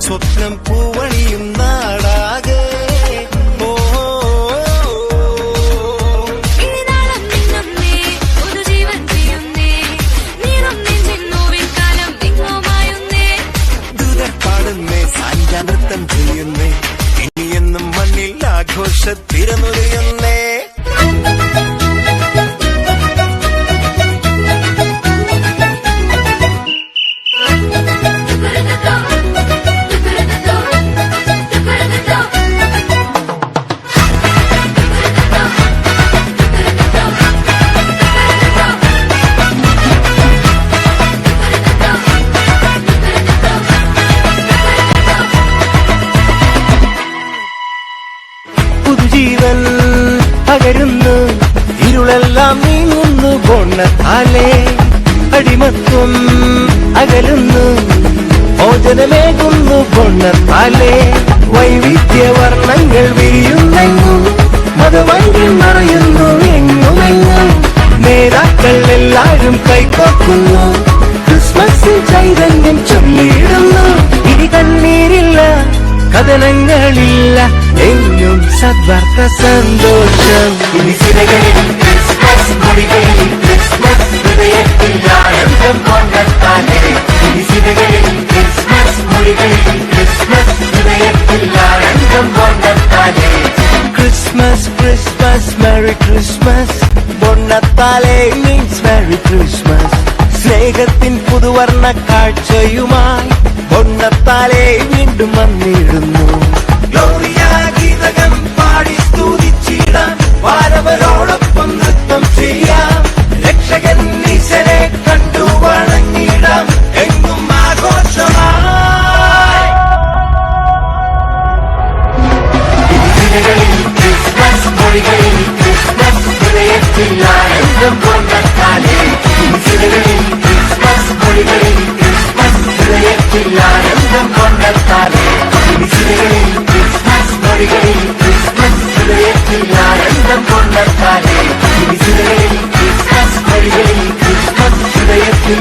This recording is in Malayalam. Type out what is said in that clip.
സ്വപ്നം പൂവണിയും നാടാകെ പാടുന്നേ സാഞ്ചാനൃത്തം ചെയ്യുന്നേ ഇനിയെന്നും മണ്ണിൽ ആഘോഷത്തിരനുരയുന്നേ പുതുജീവൻ പകരുന്നു ഇരുളെല്ലാം നീങ്ങുന്നു ബോണത്താലേ അടിമത്വം അകലുന്നു മോചനമേകുന്നു ബോണത്താലേ വൈവിധ്യവർണ്ണങ്ങൾ വിരിയുന്നെങ്ങും മതവൈദ്യം നിറയുന്നു എങ്ങുമെങ്ങും നേതാക്കൾ എല്ലാവരും കൈകോർക്കുന്നു ക്രിസ്മസിൽ ചൈതന്യം ചൊല്ലിയിടുന്നു ഇനി കണ്ണീരില്ല കഥനങ്ങളില്ല എങ്ങും സദ്വാർത്ത സന്തോഷം ഇനി സിരകളിൽ ക്രിസ്മസ് മൊഴികളിൽ ക്രിസ്മസ് ഹൃദയത്തിൽ ആനന്ദം കൊണ്ടെത്താനേ ഇനി സിരകളിൽ ക്രിസ്മസ് മൊഴികളിൽ ക്രിസ്മസ് ഹൃദയത്തിൽ ആനന്ദം കൊണ്ടെത്താനേ ക്രിസ്മസ് ക്രിസ്മസ് മെറി ക്രിസ്മസ് ബോണത്താലേ മീൻസ് മെറി ക്രിസ്മസ് സ്നേഹത്തിൻ പുതുവർണ്ണ കാഴ്ചയുമായി ബോണത്താലേ വീണ്ടും വന്നിടുന്നു ഗീതകം പാടി സ്തുതിച്ചിടാം വാരവരോടൊപ്പം നൃത്തം ചെയ്യാം രക്ഷകൻ ഈശ്വരെ കണ്ടു വണങ്ങിടാം എങ്ങും ആഘോഷമായി ക്രിസ്മസ് മൊഴികളിൽ ക്രിസ്മസ് ഹൃദയത്തിൽ ആനന്ദം കൊണ്ടെത്താനേ ക്രിസ്മസ് മൊഴികളിൽ ക്രിസ്മസ് ഹൃദയത്തിൽ ആനന്ദം കൊണ്ടെത്താനേ ക്രിസ്മസ് മൊഴികളിൽ ക്രിസ്മസ് ഹൃദയത്തിൽ ആനന്ദം കൊണ്ടെത്താനേ ക്രിസ്മസ് മൊഴികളിൽ ക്രിസ്മസ് ഹൃദയത്തിൽ